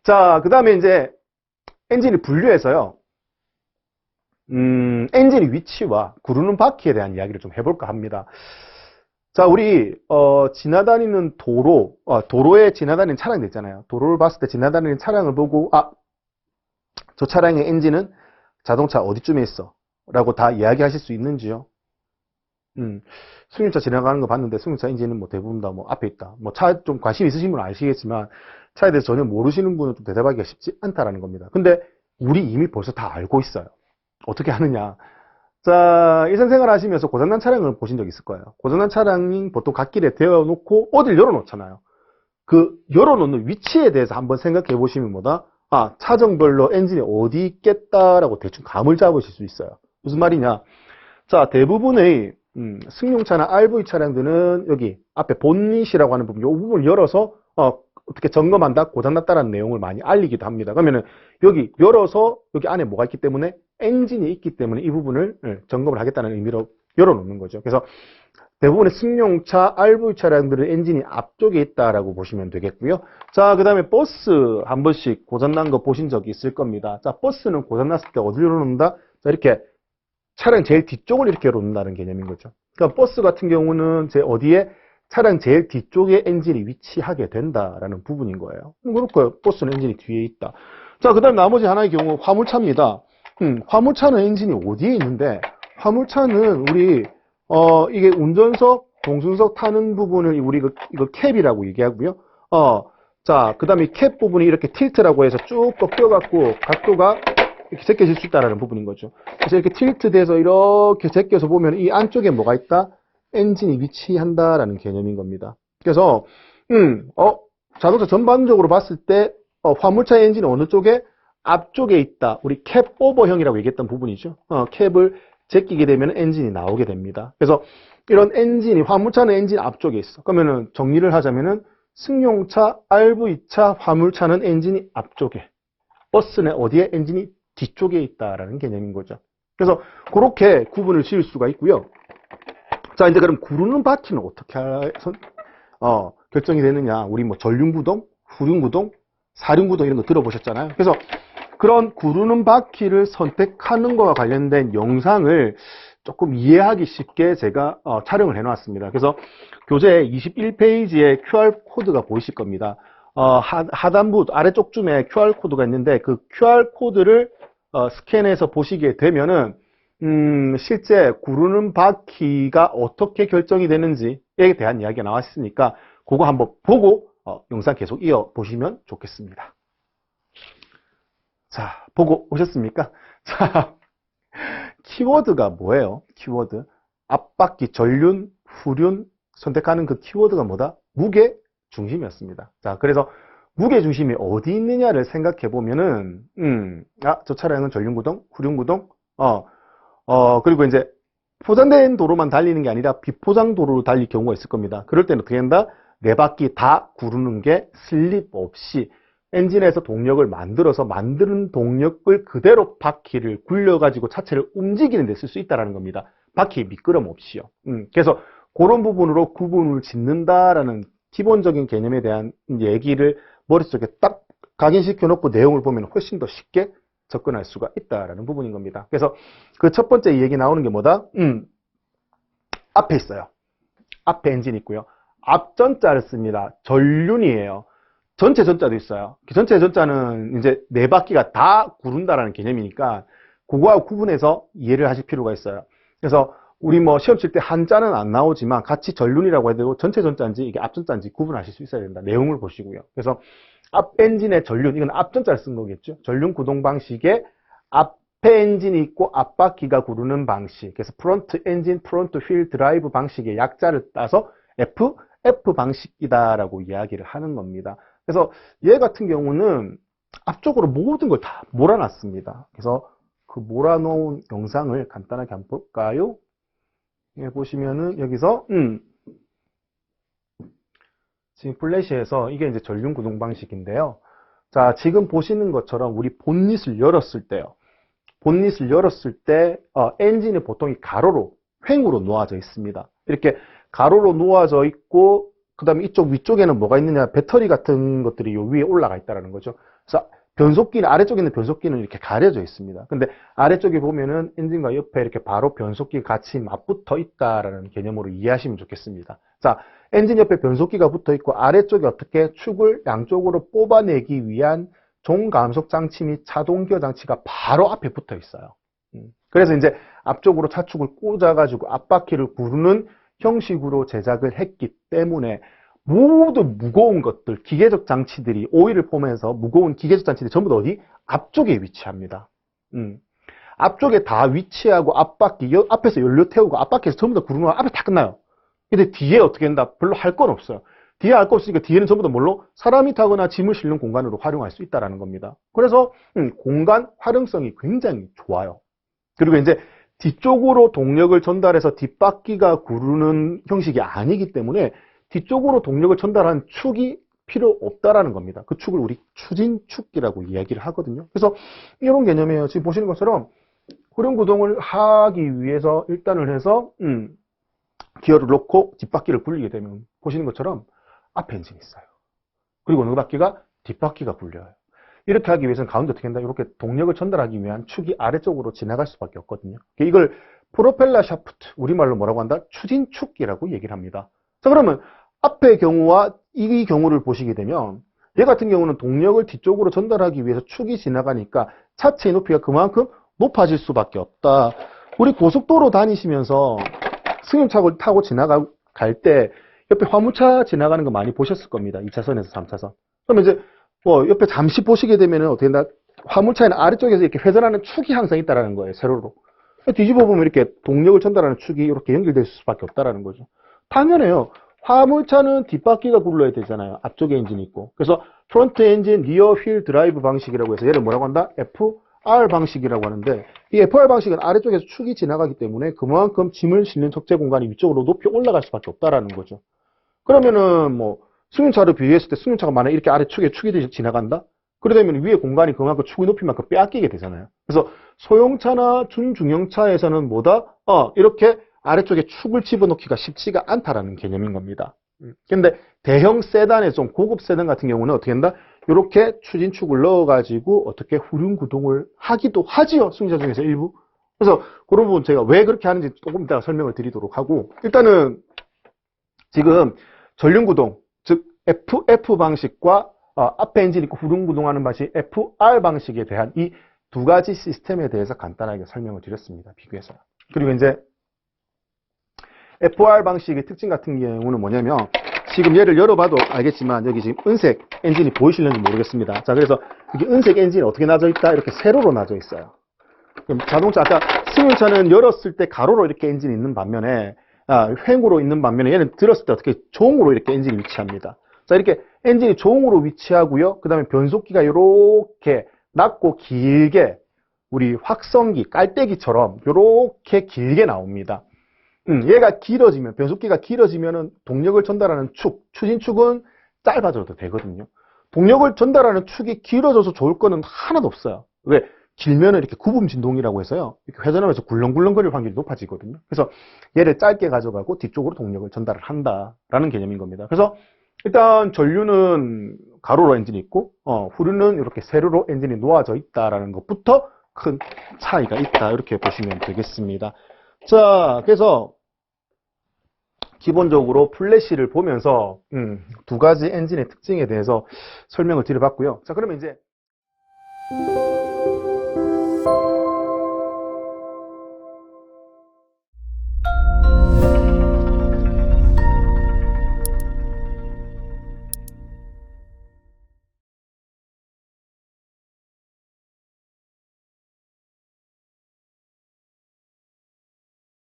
자, 그 다음에 이제 엔진을 분류해서요. 엔진의 위치와 구르는 바퀴에 대한 이야기를 좀 해볼까 합니다. 자, 우리 지나다니는 도로에 지나다니는 차량들 있잖아요. 도로를 봤을 때 지나다니는 차량을 보고 저 차량의 엔진은 자동차 어디쯤에 있어? 라고 다 이야기하실 수 있는지요? 승용차 지나가는 거 봤는데 승용차 엔진은 뭐 대부분 다 뭐 앞에 있다. 뭐 차 좀 관심 있으신 분은 아시겠지만 차에 대해서 전혀 모르시는 분은 좀 대답하기가 쉽지 않다라는 겁니다. 근데 우리 이미 벌써 다 알고 있어요. 어떻게 하느냐? 자, 일상생활 하시면서 고장난 차량을 보신 적 있을 거예요. 고장난 차량이 보통 갓길에 대어놓고 어딜 열어놓잖아요. 그 열어놓는 위치에 대해서 한번 생각해 보시면 뭐다? 차종별로 엔진이 어디 있겠다라고 대충 감을 잡으실 수 있어요. 무슨 말이냐? 자, 대부분의 승용차나 RV 차량들은 여기 앞에 본닛이라고 하는 부분, 이 부분을 열어서 어떻게 점검한다, 고장났다라는 내용을 많이 알리기도 합니다. 그러면은 여기 열어서 여기 안에 뭐가 있기 때문에 엔진이 있기 때문에 이 부분을 점검을 하겠다는 의미로 열어놓는 거죠. 그래서 대부분의 승용차, RV 차량들은 엔진이 앞쪽에 있다라고 보시면 되겠고요. 자, 그 다음에 버스 한 번씩 고장난 거 보신 적이 있을 겁니다. 자, 버스는 고장났을 때 어디로 열어놓는다? 자, 이렇게 차량 제일 뒤쪽을 이렇게 열어놓는다는 개념인 거죠. 그러니까 버스 같은 경우는 어디에 차량 제일 뒤쪽에 엔진이 위치하게 된다라는 부분인 거예요. 그렇고요. 버스는 엔진이 뒤에 있다. 자, 그 다음 나머지 하나의 경우 화물차입니다. 화물차는 엔진이 어디에 있는데, 화물차는 우리 이게 운전석, 동승석 타는 부분을 우리 이거 캡이라고 얘기하고요. 자, 그 다음에 캡 부분이 이렇게 틸트라고 해서 쭉 꺾여갖고 각도가 이렇게 제껴질 수 있다라는 부분인 거죠. 그래서 이렇게 틸트 돼서 이렇게 제껴서 보면 이 안쪽에 뭐가 있다? 엔진이 위치한다라는 개념인 겁니다. 그래서 자동차 전반적으로 봤을 때 화물차 엔진은 어느 쪽에? 앞쪽에 있다. 우리 캡 오버형이라고 얘기했던 부분이죠. 캡을 제끼게 되면 엔진이 나오게 됩니다. 그래서 이런 엔진이, 화물차는 엔진 앞쪽에 있어. 그러면은 정리를 하자면은 승용차, RV차, 화물차는 엔진이 앞쪽에, 버스는 어디에? 엔진이 뒤쪽에 있다라는 개념인 거죠. 그래서 그렇게 구분을 지을 수가 있고요. 자, 이제 그럼 구르는 바퀴는 어떻게 결정이 되느냐? 우리 뭐 전륜구동, 후륜구동, 사륜구동 이런 거 들어보셨잖아요. 그래서 그런 구르는 바퀴를 선택하는 것과 관련된 영상을 조금 이해하기 쉽게 제가 촬영을 해놨습니다. 그래서 교재 21페이지에 QR코드가 보이실 겁니다. 하단부 아래쪽쯤에 QR코드가 있는데 그 QR코드를 스캔해서 보시게 되면은 실제 구르는 바퀴가 어떻게 결정이 되는지에 대한 이야기가 나왔으니까 그거 한번 보고 영상 계속 이어보시면 좋겠습니다. 자, 보고 오셨습니까? 자, 키워드가 뭐예요? 키워드. 앞바퀴, 전륜, 후륜 선택하는 그 키워드가 뭐다? 무게 중심이었습니다. 자, 그래서 무게 중심이 어디 있느냐를 생각해 보면은, 저 차량은 전륜구동, 후륜구동, 그리고 이제 포장된 도로만 달리는 게 아니라 비포장 도로로 달릴 경우가 있을 겁니다. 그럴 때는 어떻게 한다? 네 바퀴 다 구르는 게 슬립 없이 엔진에서 동력을 만들어서 만드는 동력을 그대로 바퀴를 굴려가지고 차체를 움직이는 데 쓸 수 있다는 겁니다. 바퀴 미끄럼 없이요. 그래서 그런 부분으로 구분을 짓는다라는 기본적인 개념에 대한 얘기를 머릿속에 딱 각인시켜 놓고 내용을 보면 훨씬 더 쉽게 접근할 수가 있다라는 부분인 겁니다. 그래서 그 첫 번째 얘기 나오는 게 뭐다? 앞에 있어요. 앞에 엔진 있고요. 앞전자를 씁니다. 전륜이에요. 전체 전자도 있어요. 전체 전자는 이제 네 바퀴가 다 구른다라는 개념이니까 그거하고 구분해서 이해를 하실 필요가 있어요. 그래서 우리 뭐 시험 칠 때 한자는 안 나오지만 같이 전륜이라고 해도 전체 전자인지 이게 앞전자인지 구분하실 수 있어야 된다. 내용을 보시고요. 그래서 앞 엔진의 전륜, 이건 앞전자를 쓴 거겠죠. 전륜 구동 방식에 앞에 엔진이 있고 앞바퀴가 구르는 방식. 그래서 프론트 엔진, 프론트 휠 드라이브 방식의 약자를 따서 F 방식이다라고 이야기를 하는 겁니다. 그래서 얘 같은 경우는 앞쪽으로 모든 걸 다 몰아놨습니다. 그래서 그 몰아놓은 영상을 간단하게 한번 볼까요? 예, 보시면은 여기서 지금 플래시에서 이게 이제 전륜 구동 방식인데요. 자, 지금 보시는 것처럼 우리 본닛을 열었을 때요. 본닛을 열었을 때 엔진이 보통 이 가로로 횡으로 놓아져 있습니다. 이렇게 가로로 놓아져 있고 그 다음에 이쪽 위쪽에는 뭐가 있느냐, 배터리 같은 것들이 요 위에 올라가 있다는 거죠. 그래서 변속기는, 아래쪽에 있는 변속기는 이렇게 가려져 있습니다. 근데 아래쪽에 보면은 엔진과 옆에 이렇게 바로 변속기가 같이 맞붙어 있다라는 개념으로 이해하시면 좋겠습니다. 자, 엔진 옆에 변속기가 붙어 있고 아래쪽에 어떻게 축을 양쪽으로 뽑아내기 위한 종감속 장치 및 자동기어 장치가 바로 앞에 붙어 있어요. 그래서 이제 앞쪽으로 차축을 꽂아가지고 앞바퀴를 구르는 형식으로 제작을 했기 때문에 모두 무거운 것들, 기계적 장치들이 오일을 포함해서 무거운 기계적 장치들이 전부 다 어디? 앞쪽에 위치합니다. 앞쪽에 다 위치하고 앞바퀴, 앞에서 연료 태우고 앞바퀴에서 전부 다 구르면 앞에 다 끝나요. 근데 뒤에 어떻게 된다? 별로 할 건 없어요. 뒤에 할 거 없으니까 뒤에는 전부 다 뭘로? 사람이 타거나 짐을 실는 공간으로 활용할 수 있다는 겁니다. 그래서 공간 활용성이 굉장히 좋아요. 그리고 이제 뒤쪽으로 동력을 전달해서 뒷바퀴가 구르는 형식이 아니기 때문에 뒤쪽으로 동력을 전달한 축이 필요 없다라는 겁니다. 그 축을 우리 추진축이라고 이야기를 하거든요. 그래서 이런 개념이에요. 지금 보시는 것처럼 후륜구동을 하기 위해서 일단을 해서 기어를 놓고 뒷바퀴를 굴리게 되면 보시는 것처럼 앞에 엔진이 있어요. 그리고 어느 바퀴가 뒷바퀴가 굴려요. 이렇게 하기 위해서는 가운데 어떻게 한다? 이렇게 동력을 전달하기 위한 축이 아래쪽으로 지나갈 수밖에 없거든요. 이걸 프로펠러 샤프트, 우리말로 뭐라고 한다? 추진축이라고 얘기를 합니다. 자, 그러면 앞의 경우와 이 경우를 보시게 되면 얘 같은 경우는 동력을 뒤쪽으로 전달하기 위해서 축이 지나가니까 차체의 높이가 그만큼 높아질 수밖에 없다. 우리 고속도로 다니시면서 승용차를 타고 지나갈 때 옆에 화물차 지나가는 거 많이 보셨을 겁니다. 2차선에서 3차선. 그러면 이제 옆에 잠시 보시게 되면은 어떻게 된다? 화물차에는 아래쪽에서 이렇게 회전하는 축이 항상 있다라는 거예요. 세로로. 뒤집어 보면 이렇게 동력을 전달하는 축이 이렇게 연결될 수밖에 없다라는 거죠. 당연해요. 화물차는 뒷바퀴가 굴러야 되잖아요. 앞쪽에 엔진이 있고. 그래서 프론트 엔진 리어 휠 드라이브 방식이라고 해서 얘를 뭐라고 한다? FR 방식이라고 하는데 이 FR 방식은 아래쪽에서 축이 지나가기 때문에 그만큼 짐을 실는 적재 공간이 위쪽으로 높이 올라갈 수밖에 없다라는 거죠. 그러면은 뭐 승용차를 비교했을 때 승용차가 만약에 이렇게 아래축에 축이 지나간다? 그러다면 위에 공간이 그만큼 축의 높이만큼 빼앗기게 되잖아요. 그래서 소형차나 중중형차에서는 뭐다? 이렇게 아래쪽에 축을 집어넣기가 쉽지가 않다라는 개념인 겁니다. 근데 대형 세단에 좀 고급 세단 같은 경우는 어떻게 한다? 이렇게 추진축을 넣어가지고 어떻게 후륜구동을 하기도 하지요. 승용차 중에서 일부. 그래서 그런 부분 제가 왜 그렇게 하는지 조금 이따가 설명을 드리도록 하고 일단은 지금 전륜구동, 즉 FF 방식과 앞에 엔진 있고 후륜구동하는 방식 FR 방식에 대한 이 두 가지 시스템에 대해서 간단하게 설명을 드렸습니다. 비교해서. 그리고 이제 FR 방식의 특징 같은 경우는 뭐냐면 지금 얘를 열어봐도 알겠지만 여기 지금 은색 엔진이 보이실는지 모르겠습니다. 자, 그래서 여기 은색 엔진이 어떻게 나져 있다? 이렇게 세로로 나져 있어요. 그럼 자동차 아까 승용차는 열었을 때 가로로 이렇게 엔진이 있는 반면에 횡으로 있는 반면에 얘는 들었을 때 어떻게 종으로 이렇게 엔진이 위치합니다. 자, 이렇게 엔진이 종으로 위치하고요. 그 다음에 변속기가 이렇게 낮고 길게 우리 확성기, 깔때기처럼 이렇게 길게 나옵니다. 얘가 길어지면, 변속기가 길어지면은 동력을 전달하는 축, 추진축은 짧아져도 되거든요. 동력을 전달하는 축이 길어져서 좋을 거는 하나도 없어요. 왜? 길면은 이렇게 구분 진동이라고 해서요. 이렇게 회전하면서 굴렁굴렁거릴 확률이 높아지거든요. 그래서 얘를 짧게 가져가고 뒤쪽으로 동력을 전달을 한다라는 개념인 겁니다. 그래서 일단 전류는 가로로 엔진이 있고 후륜은 이렇게 세로로 엔진이 놓아져 있다라는 것부터 큰 차이가 있다 이렇게 보시면 되겠습니다. 자, 그래서 기본적으로 플래시를 보면서 두 가지 엔진의 특징에 대해서 설명을 드려봤고요. 자, 그러면 이제